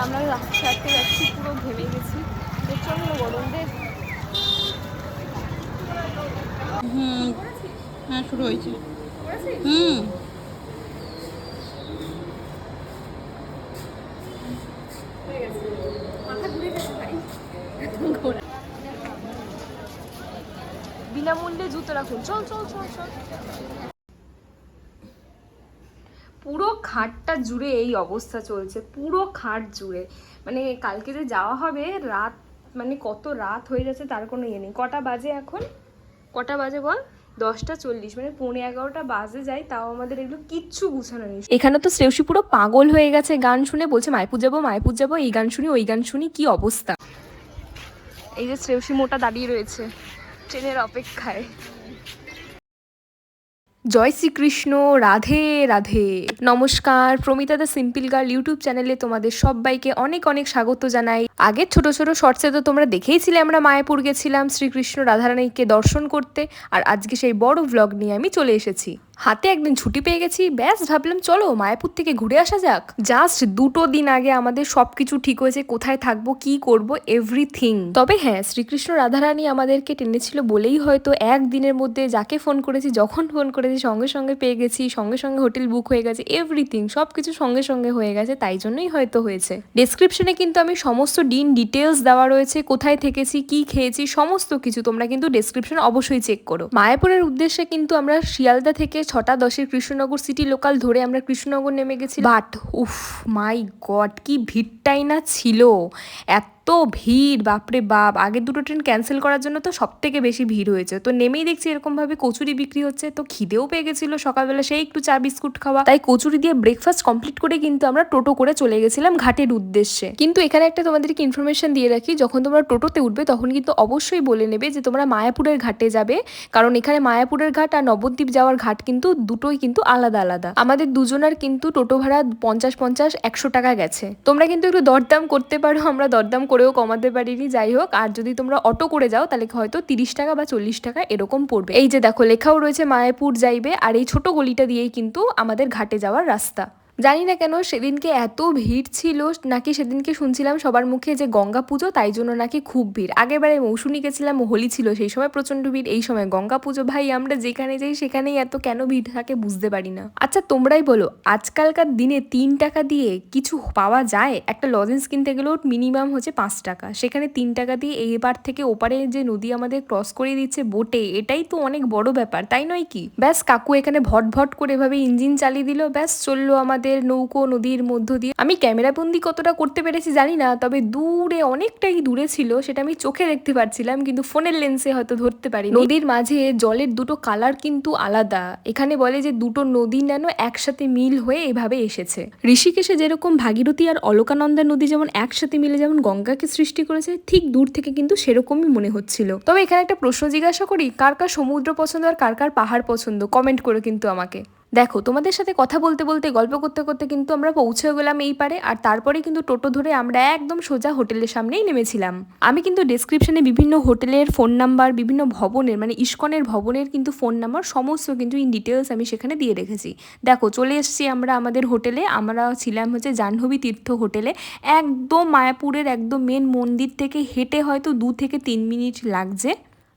আমরা রাস্তা ছাড়তে যাচ্ছি, পুরো ঘেমে গেছি, প্রচণ্ড গরম রে। হ্যাঁ শুরু হয়েছে। হুম বিনামূল্যে জুতো রাখুন, চল চল চল চল। পুরো খাটটা জুড়ে এই অবস্থা চলছে, পুরো খাট জুড়ে। মানে কালকে যে যাওয়া হবে, রাত মানে কত রাত হয়ে যাচ্ছে তার কোনো ইয়ে নেই। কটা বাজে এখন? কটা বাজে বল? 10টা 40, মানে 11:15 বাজে যায়, তাও আমাদের এগুলো কিচ্ছু গুছানো নেই। এখানে তো শ্রেয়সী পুরো পাগল হয়ে গেছে গান শুনে, বলছে মায়াপুর যাবো মায়াপুর যাবো, এই গান শুনি ওই গান শুনি, কি অবস্থা। এই যে শ্রেয়সী মোটা দাঁড়িয়ে রয়েছে ট্রেনের অপেক্ষায়। জয় শ্রীকৃষ্ণ, রাধে রাধে। নমস্কার, Promita the simple girl YouTube চ্যানেলে তোমাদের সবাইকে অনেক অনেক স্বাগত জানাই। আগের ছোট ছোট শর্টসে তো তোমরা দেখেইছিলে আমরা মায়াপুর গেছিলাম শ্রীকৃষ্ণ রাধারানীকে দর্শন করতে, আর আজকে সেই বড় ভ্লগ নিয়ে আমি চলে এসেছি। হাতে একদিন ছুটি পেয়ে গেছি, ব্যাস ভাবলাম চলো মায়াপুর থেকে ঘুরে আসা যাক। জাস্ট 2 দিন আগে আমাদের সবকিছু ঠিক হয়েছে, কোথায় থাকবো কি করব এভরিথিং। তবে হ্যাঁ, শ্রীকৃষ্ণ রাধারানী আমাদেরকে টেনেছিল বলেই হয়তো একদিনের মধ্যে যাকে ফোন করেছি, যখন ফোন করেছি সঙ্গে সঙ্গে পেয়ে গেছি, সঙ্গে সঙ্গে হোটেল বুক হয়ে গেছে, এভরিথিং সবকিছু সঙ্গে সঙ্গে হয়ে গেছে, তাই জন্যই হয়তো হয়েছে। ডেসক্রিপশনে কিন্তু আমি সমস্ত ডিটেলস দেওয়া রয়েছে, কোথায় থেকেছি কি খেয়েছি সমস্ত কিছু তোমরা কিন্তু ডেসক্রিপশন অবশ্যই চেক করো। মায়াপুরের উদ্দেশ্যে কিন্তু আমরা শিয়ালদা থেকে 6টা 10-এর কৃষ্ণনগর সিটি লোকাল ধরে আমরা কৃষ্ণনগর নেমে গেছি। বাট উফ মাই গড, কি ভিড়টাই না ছিল, এত ভিড় বাপরে বাপ। আগের 2টো ট্রেন ক্যান্সেল করার জন্য তো সব থেকে বেশি ভিড় হয়েছে। তো নেমেই দেখছি এরকমভাবে কচুরি বিক্রি হচ্ছে, তো খিদেও পেয়ে গেছিলো সকালবেলা, সেই একটু চা বিস্কুট খাওয়া, তাই কচুরি দিয়ে ব্রেকফাস্ট কমপ্লিট করে কিন্তু আমরা টোটো করে চলে গেছিলাম ঘাটের উদ্দেশ্যে। কিন্তু এখানে একটা তোমাদেরকে ইনফরমেশন দিয়ে রাখি, যখন তোমরা টোটোতে উঠবে তখন কিন্তু অবশ্যই বলে নেবে যে তোমরা মায়াপুরের ঘাটে যাবে, কারণ এখানে মায়াপুরের ঘাট আর নবদ্বীপ যাওয়ার ঘাট কিন্তু দুটোই কিন্তু আলাদা আলাদা। আমাদের দুজনের কিন্তু টোটো ভাড়া 50-50-100 টাকা গেছে। তোমরা কিন্তু একটু দরদাম করতে পারো, আমরা দরদাম করেও কমাতে পারিনি, যাই হোক। আর যদি তোমরা অটো করে যাও তাহলে হয়তো 30 টাকা বা 40 টাকা এরকম পড়বে। এই যে দেখো লেখাও রয়েছে মায়াপুর যাইবে, আর এই ছোট গলিটা দিয়েই কিন্তু আমাদের ঘাটে যাওয়ার রাস্তা। জানি না কেন সেদিনকে এত ভিড় ছিল, নাকি সেদিনকে শুনছিলাম সবার মুখে যে গঙ্গা পুজো, তাই জন্য নাকি খুব ভিড়। আগেরবারে মৌসুমী গেছিলাম, হোলি ছিল, সেই সময় প্রচন্ড ভিড়, এই সময় গঙ্গা পুজো। ভাই আমরা যেখানে যাই সেখানেই এত কেন ভিড় থাকে বুঝতে পারি না। আচ্ছা তোমরাই বলো, আজকালকার দিনে 3 টাকা দিয়ে কিছু পাওয়া যায়? একটা লজেন্স কিনতে গেলেও মিনিমাম হচ্ছে 5 টাকা, সেখানে 3 টাকা দিয়ে এই পার থেকে ওপারে যে নদী আমাদের ক্রস করে দিচ্ছে বোটে, এটাই তো অনেক বড় ব্যাপার, তাই নয় কি? ব্যাস কাকু এখানে ভট ভট করে এভাবে ইঞ্জিন চালিয়ে দিল, ব্যাস চললো আমাদের নৌকো নদীর মধ্য দিয়ে। আমি ক্যামেরা বন্দি কতটা করতে পেরেছি জানি না, তবে দূরে অনেকটাই দূরে ছিল, সেটা আমি চোখে দেখতে পাচ্ছিলাম, কিন্তু ফোনের লেন্সে হয়তো ধরতে পারি। নদীর মাঝে জলের দুটো কালার কিন্তু আলাদা। এখানে বলে যে দুটো নদী যেন একসাথে মিল হয়ে এভাবে এসেছে। ঋষিকেশে যেরকম ভাগীরথী আর অলকানন্দা নদী যেমন একসাথে মিলে যেমন গঙ্গাকে সৃষ্টি করেছে, ঠিক দূর থেকে কিন্তু সেরকমই মনে হচ্ছিল। তবে এখানে একটা প্রশ্ন জিজ্ঞাসা করি, কার কার সমুদ্র পছন্দ আর কার কার পাহাড় পছন্দ, কমেন্ট করে কিন্তু আমাকে। দেখো তোমাদের সাথে কথা বলতে বলতে গল্প করতে করতে কিন্তু আমরা পৌঁছেও গেলাম এই পারে, আর তারপরে কিন্তু টোটো ধরে আমরা একদম সোজা হোটেলের সামনেই নেমেছিলাম। আমি কিন্তু ডেসক্রিপশনে বিভিন্ন হোটেলের ফোন নাম্বার, বিভিন্ন ভবনের মানে ইস্কনের ভবনের কিন্তু ফোন নাম্বার সমস্ত কিন্তু ইন ডিটেলস আমি সেখানে দিয়ে রেখেছি। দেখো চলে এসেছি আমরা আমাদের হোটেলে। আমরা ছিলাম হচ্ছে জাহ্নবী তীর্থ হোটেলে, একদম মায়াপুরের একদম মেন মন্দির থেকে হেঁটে হয়তো 2 থেকে 3 মিনিট লাগছে।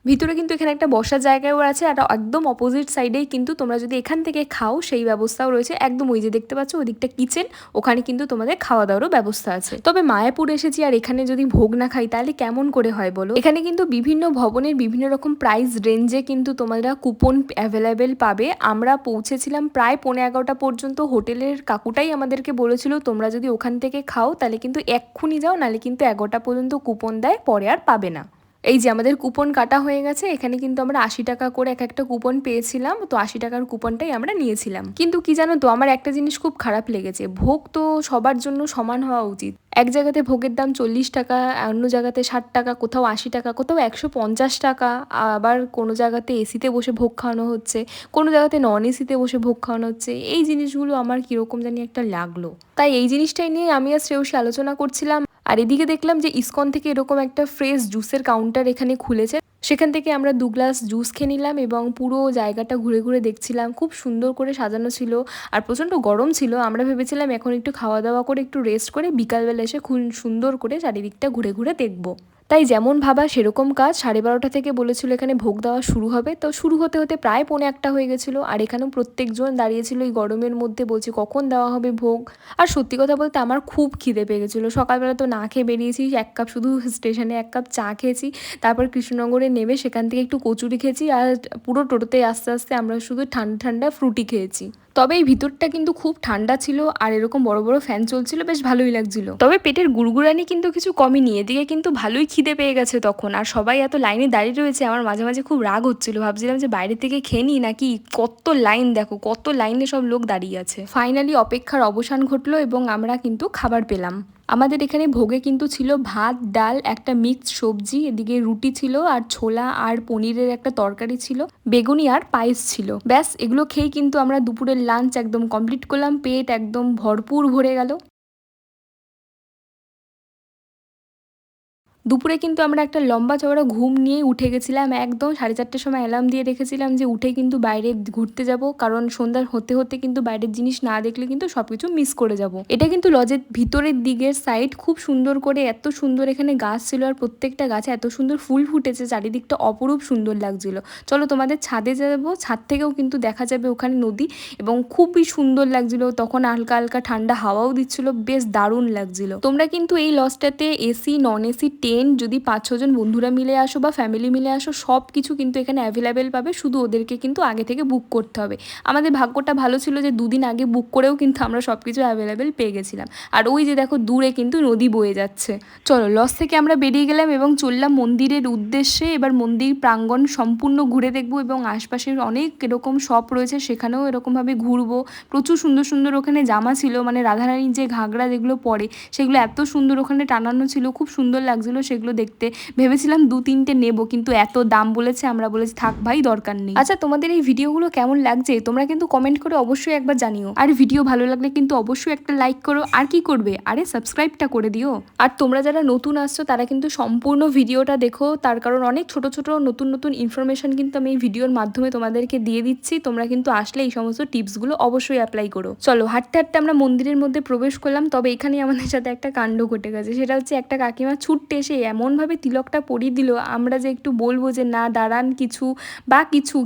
ভিতরে কিন্তু এখানে একটা বসার জায়গাও আছে, আর একদম অপোজিট সাইডেই কিন্তু তোমরা যদি এখান থেকে খাও সেই ব্যবস্থাও রয়েছে। একদম ওই যে দেখতে পাচ্ছ ওদিকটা কিচেন, ওখানে কিন্তু তোমাদের খাওয়া দাওয়ারও ব্যবস্থা আছে। তবে মায়াপুর এসেছি আর এখানে যদি ভোগ না খাই তাহলে কেমন করে হয় বলো? এখানে কিন্তু বিভিন্ন ভবনের বিভিন্ন রকম প্রাইস রেঞ্জে কিন্তু তোমরা কুপন অ্যাভেলেবেল পাবে। আমরা পৌঁছেছিলাম প্রায় 11:15 পর্যন্ত। হোটেলের কাকুটাই আমাদেরকে বলেছিল তোমরা যদি ওখান থেকে খাও তাহলে কিন্তু এক্ষুনি যাও, নাহলে কিন্তু 11টা পর্যন্ত কুপন দেয়, পরে আর পাবে না। এই যে আমাদের কুপন কাটা হয়ে গেছে, এখানে কিন্তু আমরা 80 টাকা করে এক একটা কুপন পেয়েছিলাম, তো 80 টাকার কুপনটাই আমরা নিয়েছিলাম। কিন্তু কি জানো তো, আমার একটা জিনিস খুব খারাপ লেগেছে, ভোগ তো সবার জন্য সমান হওয়া উচিত। এক জায়গাতে ভোগের দাম 40 টাকা, অন্য জায়গাতে 60 টাকা, কোথাও 80 টাকা, কোথাও 150 টাকা, আবার কোনো জায়গাতে এসিতে বসে ভোগ খাওয়ানো হচ্ছে, কোনো জায়গাতে নন এসিতে বসে ভোগ খাওয়ানো হচ্ছে। এই জিনিসগুলো আমার কীরকম জানি একটা লাগলো, তাই এই জিনিসটাই নিয়ে আমি আর শ্রেয়সী আলোচনা করছিলাম। আর এদিকে দেখলাম যে ইসকন থেকে এরকম একটা ফ্রেশ জুসের কাউন্টার এখানে খুলেছে, সেখান থেকে আমরা 2 গ্লাস জুস খেয়ে নিলাম এবং পুরো জায়গাটা ঘুরে ঘুরে দেখছিলাম। খুব সুন্দর করে সাজানো ছিল আর প্রচণ্ড গরম ছিল। আমরা ভেবেছিলাম এখন একটু খাওয়া দাওয়া করে একটু রেস্ট করে বিকালবেলা এসে খুব সুন্দর করে চারিদিকটা ঘুরে ঘুরে দেখব। তাই যেমন ভাবা সেরকম কাজ। 12:30 থেকে বলেছিল এখানে ভোগ দেওয়া শুরু হবে, তো শুরু হতে হতে প্রায় 1:45 হয়ে গেছিলো। আর এখানেও প্রত্যেকজন দাঁড়িয়েছিল এই গরমের মধ্যে, বলছি কখন দেওয়া হবে ভোগ। আর সত্যি কথা বলতে আমার খুব খিদে পেয়ে গেছিলো। সকালবেলা তো না খেয়ে বেরিয়েছি, 1 কাপ শুধু স্টেশনে 1 কাপ চা খেয়েছি, তারপর কৃষ্ণনগরে নেমে সেখান থেকে একটু কচুরি খেয়েছি, আর পুরো টোটোতে আস্তে আস্তে আমরা শুধু ঠান্ডা ঠান্ডা ফ্রুটি খেয়েছি। তবে এই ভিতরটা কিন্তু খুব ঠান্ডা ছিল আর এরকম বড় বড় ফ্যান চলছিল, বেশ ভালোই লাগছিল। তবে পেটের গুড়গুড়ানি কিন্তু কিছু কমই নিয়ে, এদিকে কিন্তু ভালোই খিদে পেয়ে গেছে তখন। আর সবাই এত লাইনে দাঁড়িয়ে রয়েছে, আমার মাঝে মাঝে খুব রাগ হচ্ছিল, ভাবছিলাম যে বাইরে থেকে খেয়ে নিই নাকি। কত লাইন দেখো, কত লাইনে সব লোক দাঁড়িয়ে আছে। ফাইনালি অপেক্ষার অবসান ঘটলো এবং আমরা কিন্তু খাবার পেলাম। আমাদের এখানে ভোগে কিন্তু ছিল ভাত, ডাল, একটা মিক্সড সবজি, এদিকে রুটি ছিল আর ছোলা আর পনিরের একটা তরকারি ছিল, বেগুনি আর পায়েস ছিল। ব্যাস এগুলো খেয়েই কিন্তু আমরা দুপুরের লাঞ্চ একদম কমপ্লিট করলাম। পেট একদম ভরপুর ভরে গেল। দুপুরে কিন্তু আমরা একটা লম্বা চওড়া ঘুম নিয়ে উঠে গেছিলাম, একদম 4:30টার সময় অ্যালার্ম দিয়ে রেখেছিলাম যে উঠে কিন্তু বাইরে ঘুরতে যাব, কারণ সন্ধ্যা হতে হতে কিন্তু বাইরের জিনিস না দেখলে কিন্তু সবকিছু মিস করে যাব। এটা কিন্তু লজের ভিতরের দিকের সাইড, খুব সুন্দর করে, এত সুন্দর এখানে গাছ ছিল আর প্রত্যেকটা গাছে এত সুন্দর ফুল ফুটেছে, চারিদিকটা অপরূপ সুন্দর লাগছিল। চলো তোমাদের ছাদে যাবো, ছাদ থেকেও কিন্তু দেখা যাবে ওখানে নদী, এবং খুবই সুন্দর লাগছিল। তখন হালকা হালকা ঠান্ডা হাওয়াও দিচ্ছিল, বেশ দারুণ লাগছিল। তোমরা কিন্তু এই লজটাতে এসি, নন এসি, যদি 5-6 জন বন্ধুরা মিলে আসো বা ফ্যামিলি মিলে আসো, সব কিছু কিন্তু এখানে অ্যাভেলেবেল পাবে, শুধু ওদেরকে কিন্তু আগে থেকে বুক করতে হবে। আমাদের ভাগ্যটা ভালো ছিল যে 2 দিন আগে বুক করেও কিন্তু আমরা সব কিছু অ্যাভেলেবেল পেয়ে গেছিলাম। আর ওই যে দেখো দূরে কিন্তু নদী বয়ে যাচ্ছে। চলো লজ থেকে আমরা বেরিয়ে গেলাম এবং চললাম মন্দিরের উদ্দেশ্যে। এবার মন্দির প্রাঙ্গণ সম্পূর্ণ ঘুরে দেখবো এবং আশপাশের অনেক এরকম শপ রয়েছে সেখানেও এরকমভাবে ঘুরবো। প্রচুর সুন্দর সুন্দর ওখানে জামা ছিল, মানে রাধারানীর যে ঘাগরা যেগুলো পরে সেগুলো এত সুন্দর ওখানে টানানো ছিল, খুব সুন্দর লাগছিল সেগুলো দেখতে। ভেবেছিলাম 2-3টে নেবো, কিন্তু এত দাম বলেছে, আমরা বলেছি থাক ভাই, দরকার নেই। আচ্ছা, তোমাদের এই ভিডিওগুলো কেমন লাগছে তোমরা কিন্তু কমেন্ট করে অবশ্যই একবার জানিও। আর ভিডিও ভালো লাগলে কিন্তু অবশ্যই একটা লাইক করো। আর কি করবে, আরে সাবস্ক্রাইবটা করে দিও। আর তোমরা যারা নতুন আসছো তারা কিন্তু সম্পূর্ণ ভিডিওটা দেখো, তার কারণ অনেক ছোট ছোট নতুন নতুন ইনফরমেশন কিন্তু আমি এই ভিডিওর মাধ্যমে তোমাদেরকে দিয়ে দিচ্ছি। তোমরা কিন্তু আসলে এই সমস্ত টিপসগুলো অবশ্যই অ্যাপ্লাই করো। চলো হাঁটতে হাঁটতে আমরা মন্দিরের মধ্যে প্রবেশ করলাম। তবে এখানে আমাদের সাথে একটা কাণ্ড ঘটে গেছে, সেটা হচ্ছে একটা কাকিমা ছুটতে এসে এমনভাবে তিলকটা পরিয়ে দিল, আমরা যে একটু বলবো যে না দাঁড়ান কিছু বা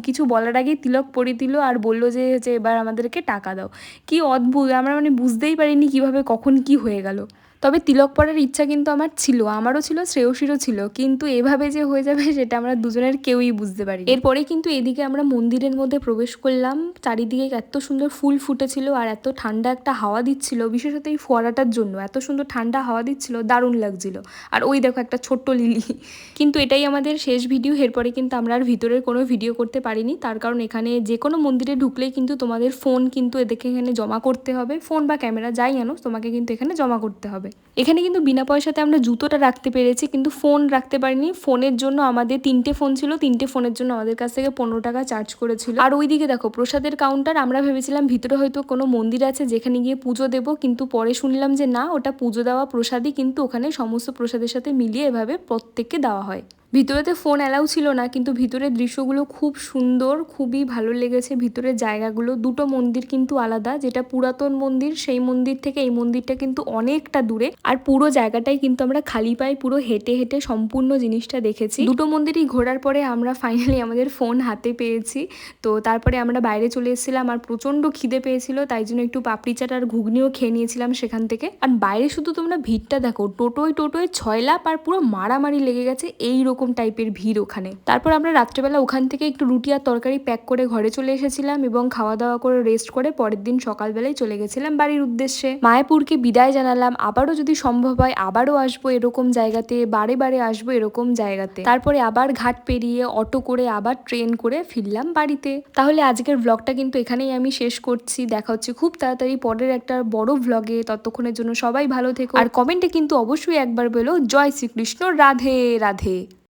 কিছু বলার আগেই তিলক পরিয়ে দিল আর বললো যে এবার আমাদেরকে টাকা দাও। কি অদ্ভুত, আমরা মানে বুঝতেই পারিনি কিভাবে কখন কি হয়ে গেল। তবে তিলক পরার ইচ্ছা কিন্তু আমার ছিল, আমারও ছিল, শ্রেয়সীরও ছিল, কিন্তু এভাবে যে হয়ে যাবে সেটা আমরা দুজনের কেউই বুঝতে পারি। এরপরে কিন্তু এদিকে আমরা মন্দিরের মধ্যে প্রবেশ করলাম। চারিদিকে এত সুন্দর ফুল ফুটেছিল আর এত ঠান্ডা একটা হাওয়া দিচ্ছিল, বিশেষত এই ফোয়ারাটার জন্য এত সুন্দর ঠান্ডা হাওয়া দিচ্ছিল, দারুণ লাগছিল। আর ওই দেখো একটা ছোট্ট লিলি। কিন্তু এটাই আমাদের শেষ ভিডিও, এরপরে কিন্তু আমরা আর ভিতরের কোনো ভিডিও করতে পারিনি, তার কারণ এখানে যে কোনো মন্দিরে ঢুকলেই কিন্তু তোমাদের ফোন কিন্তু এদেরকে এখানে জমা করতে হবে। ফোন বা ক্যামেরা যাই আনো তোমাকে কিন্তু এখানে জমা করতে হবে। এখানে কিন্তু বিনা পয়সাতে আমরা জুতোটা রাখতে পেরেছি, কিন্তু ফোন রাখতে পারিনি। ফোনের জন্য আমাদের 3টে ফোন ছিল, 3টে ফোনের জন্য আমাদের কাছ থেকে 15 টাকা চার্জ করেছিল। আর ওইদিকে দেখো প্রসাদের কাউন্টার, আমরা ভেবেছিলাম ভিতরে হয়তো কোনো মন্দির আছে যেখানে গিয়ে পুজো দেবো, কিন্তু পরে শুনলাম যে না, ওটা পুজো দেওয়া প্রসাদই, কিন্তু ওখানে সমস্ত প্রসাদের সাথে মিলিয়ে এভাবে প্রত্যেককে দেওয়া হয়। ভিতরেতে ফোন অ্যালাউ ছিল না, কিন্তু ভিতরের দৃশ্যগুলো খুব সুন্দর, খুবই ভালো লেগেছে। ভিতরের জায়গাগুলো, দুটো মন্দির কিন্তু আলাদা, যেটা পুরাতন মন্দির সেই মন্দির থেকে এই মন্দিরটা কিন্তু অনেকটা দূরে। আর পুরো জায়গাটাই কিন্তু আমরা খালি পায়ে পুরো হেঁটে হেঁটে সম্পূর্ণ জিনিসটা দেখেছি। দুটো মন্দিরই ঘোরার পরে আমরা ফাইনালি আমাদের ফোন হাতে পেয়েছি। তো তারপরে আমরা বাইরে চলে এসেছিলাম, আর প্রচণ্ড খিদে পেয়েছিল, তাই জন্য একটু পাপড়ি চাট আর ঘুগনিও খেয়ে নিয়েছিলাম সেখান থেকে। আর বাইরে শুধু তোমরা ভিড়টা দেখো, টোটোয় 6 লাখ আর পুরো মারামারি লেগে গেছে, এইরকম টাইপের ভিড় ওখানে। তারপর আমরা রাত্রেবেলা ওখান থেকে একটু রুটি আর তরকারি প্যাক করে ঘরে চলে এসেছিলাম এবং খাওয়া দাওয়া করে রেস্ট করে পরের দিন সকালবেলায় চলে গেছিলাম বাড়ির উদ্দেশ্যে। মায়াপুরকে বিদায় জানালাম, আবারও যদি সম্ভব হয় আবারও আসবো এরকম জায়গাতে, বারে বারে আসবো এরকম জায়গাতে। তারপরে আবার ঘাট পেরিয়ে অটো করে আবার ট্রেন করে ফিরলাম বাড়িতে। তাহলে আজকের ব্লগটা কিন্তু এখানেই আমি শেষ করছি। দেখা হচ্ছে খুব তাড়াতাড়ি পরের একটা বড় ব্লগে। ততক্ষণের জন্য সবাই ভালো থেকো, আর কমেন্টে কিন্তু অবশ্যই একবার বলো জয় শ্রীকৃষ্ণ, রাধে রাধে।